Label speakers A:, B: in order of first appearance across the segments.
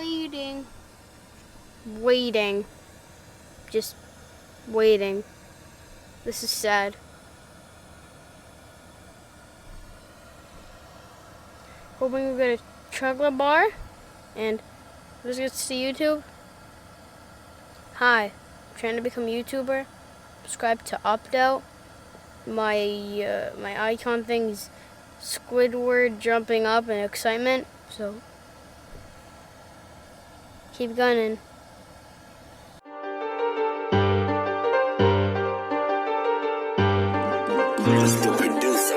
A: waiting. Waiting. Just waiting. This is sad. Hoping we get a chocolate bar and let's get to YouTube. Hi, I'm trying to become a YouTuber. Subscribe to Opt Out. My icon thing is Squidward jumping up in excitement. So keep gunning.
B: He's the producer.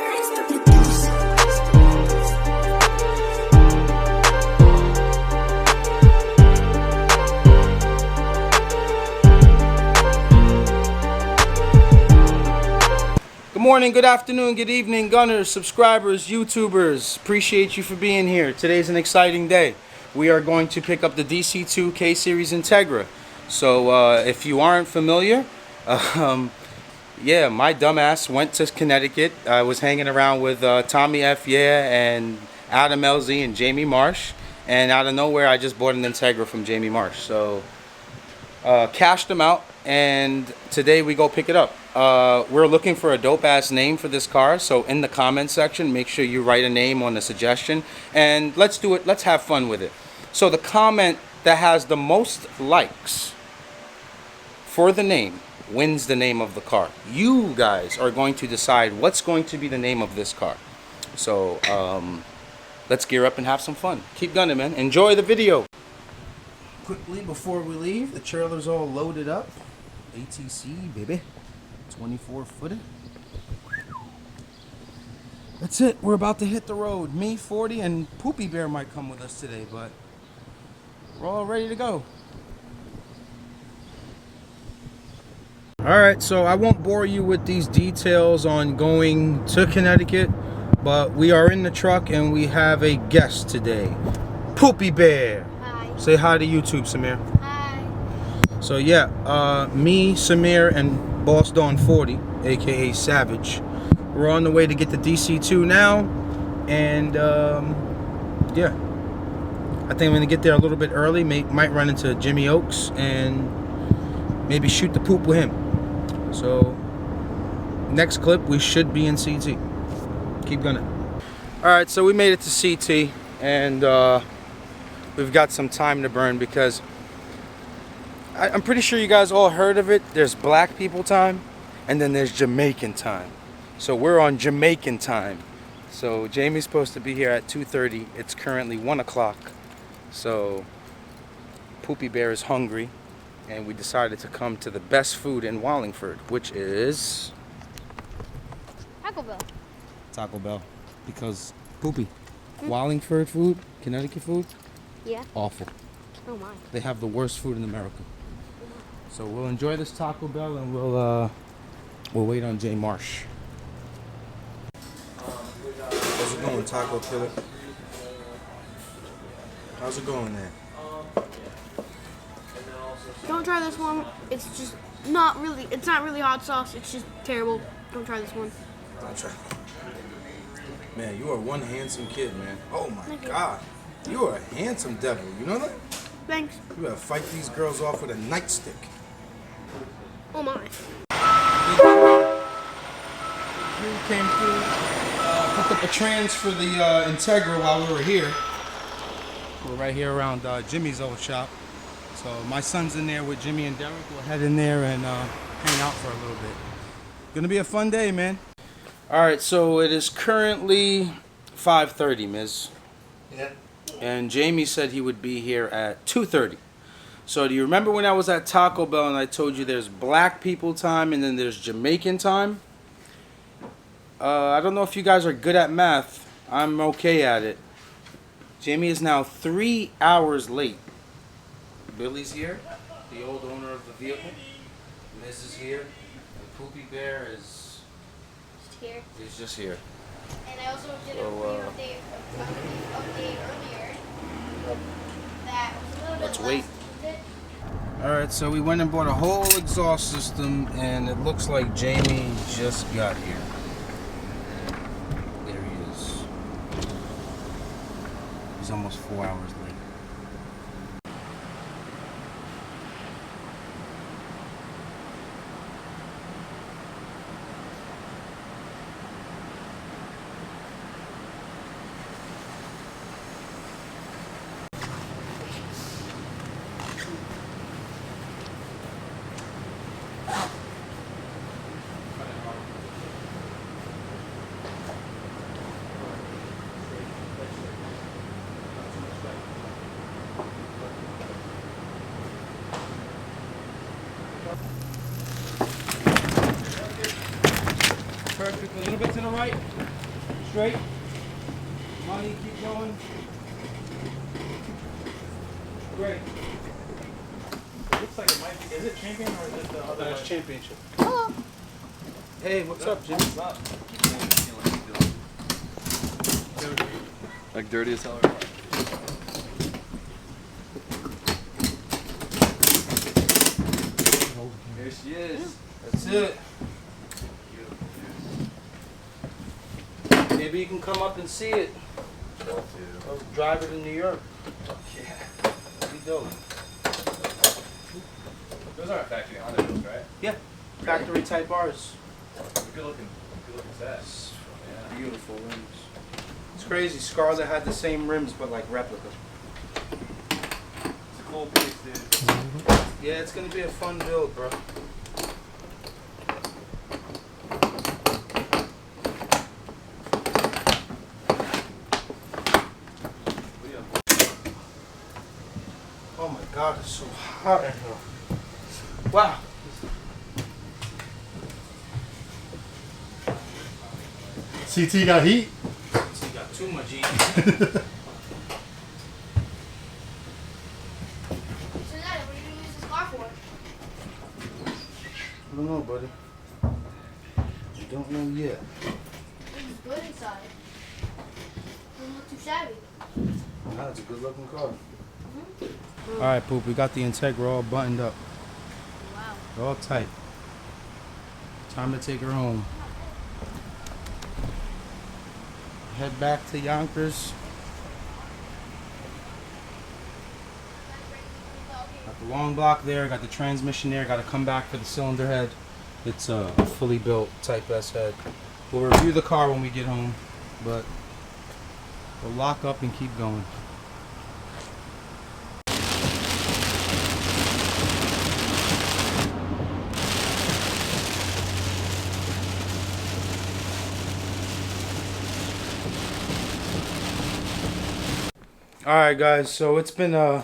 C: Good morning, good afternoon, good evening, gunners, subscribers, YouTubers. Appreciate you for being here. Today's an exciting day. We are going to pick up the DC2 K-Series Integra. So if you aren't familiar, yeah, my dumbass went to Connecticut. I was hanging around with Tommy F. Yeah and Adam LZ and Jamie Marsh. And out of nowhere, I just bought an Integra from Jamie Marsh. So cashed them out, and today we go pick it up. We're looking for a dope-ass name for this car. So in the comment section, make sure you write a name on the suggestion. And let's do it. Let's have fun with it. So the comment that has the most likes for the name wins the name of the car. You guys are going to decide what's going to be the name of this car. So let's gear up and have some fun. Keep gunning, man. Enjoy the video. Quickly before we leave, the trailer's all loaded up. ATC, baby. 24-footer. That's it. We're about to hit the road. Me, 40, and Poopy Bear might come with us today, but we're all ready to go. Alright, so I won't bore you with these details on going to Connecticut, but we are in the truck and we have a guest today. Poopy Bear.
A: Hi.
C: Say hi to YouTube, Samir.
A: Hi.
C: So yeah, me, Samir, and Boss Dawn 40, aka Savage, we're on the way to get the DC2 now, and yeah, I think I'm gonna get there a little bit early. Might run into Jimmy Oaks and maybe shoot the poop with him. So next clip, we should be in CT. Keep gunning. All right, so we made it to CT, and we've got some time to burn because I'm pretty sure you guys all heard of it. There's black people time, and then there's Jamaican time. So we're on Jamaican time. So Jamie's supposed to be here at 2:30. It's currently 1 o'clock. So Poopy Bear is hungry, and we decided to come to the best food in Wallingford, which is
A: Taco Bell.
C: Taco Bell. Because Poopy, Wallingford food, Connecticut food,
A: Yeah.
C: awful.
A: Oh my.
C: They have the worst food in America. So we'll enjoy this Taco Bell, and we'll wait on Jay Marsh. How's it going, Taco Killer? How's it going there?
A: Don't try this one. It's just not really. It's not really hot sauce. It's just terrible. Don't try this one.
C: I'll try. Man, you are one handsome kid, man. Oh my
A: Thank you.
C: God. You are a handsome devil. You know that?
A: Thanks.
C: You gotta fight these girls off with a nightstick.
A: Oh my.
C: You came through, picked up a trans for the Integra while we were here. We're right here around Jimmy's old shop. So my son's in there with Jimmy and Derek. We'll head in there and hang out for a little bit. Gonna be a fun day, man. All right, so it is currently 5:30, Ms.
B: Yeah.
C: And Jamie said he would be here at 2:30. So do you remember when I was at Taco Bell and I told you there's black people time and then there's Jamaican time? I don't know if you guys are good at math. I'm okay at it. Jamie is now 3 hours late. Billy's here, the old owner of the vehicle. Miz is here. And Poopy Bear is
A: Here.
C: just here.
A: And I also did
C: So,
A: a update earlier. That was a little bit
C: let's
A: less
C: wait.
A: than-
C: Alright, so we went and bought a whole exhaust system, and it looks like Jamie just got here. There he is. He's almost 4 hours late. little bit to the right. Straight. Money, keep going. Great.
D: Looks like it might be. Is it champion or is it the other
C: That's
D: one?
C: championship.
A: Hello.
C: Hey, what's up, Jimmy?
D: What's up?
E: Like dirty as hell.
C: There she is. That's it. Maybe you can come up and see it. Or drive it in New York.
D: Yeah.
C: That'd be dope.
D: Those aren't factory Honda wheels, right?
C: Yeah. Factory type bars.
D: Good looking set. Yeah.
C: Beautiful rims. It's crazy. Scarlett had the same rims, but like replica.
D: It's a cool piece, dude.
C: Yeah, it's gonna be a fun build, bro. Oh my God, it's so hot in here. Wow.
F: CT got heat.
C: So you got too much heat.
A: So what are you gonna use this car for?
C: I don't know, buddy. I don't know yet.
A: It's good inside. Doesn't look too shabby.
C: Nah, it's a good looking car. All right, Poop, we got the Integra all buttoned up.
A: Wow.
C: All tight. Time to take her home. Head back to Yonkers. Got the long block there, got the transmission there, got to come back for the cylinder head. It's a fully built Type S head. We'll review the car when we get home, but we'll lock up and keep going. All right, guys. So it's been a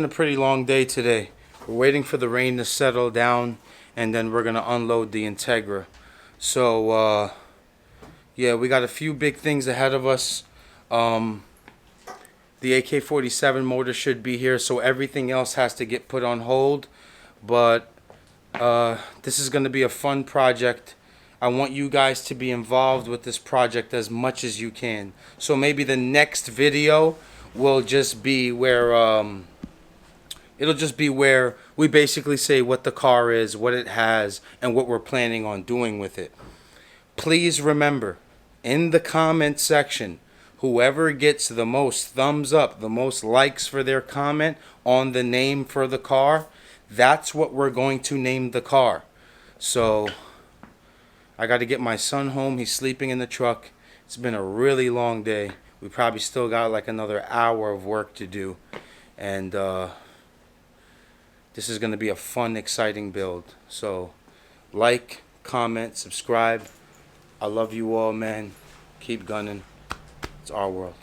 C: pretty long day today. We're waiting for the rain to settle down, and then we're gonna unload the Integra. So yeah, we got a few big things ahead of us. The AK-47 motor should be here, so everything else has to get put on hold. But this is gonna be a fun project. I want you guys to be involved with this project as much as you can. So maybe the next video will just be where it'll just be where we basically say what the car is, what it has, and what we're planning on doing with it. Please remember, in the comment section, whoever gets the most thumbs up, the most likes for their comment on the name for the car, that's what we're going to name the car. So I got to get my son home. He's sleeping in the truck. It's been a really long day. We probably still got like another hour of work to do. And this is going to be a fun, exciting build. So like, comment, subscribe. I love you all, man. Keep gunning. It's our world.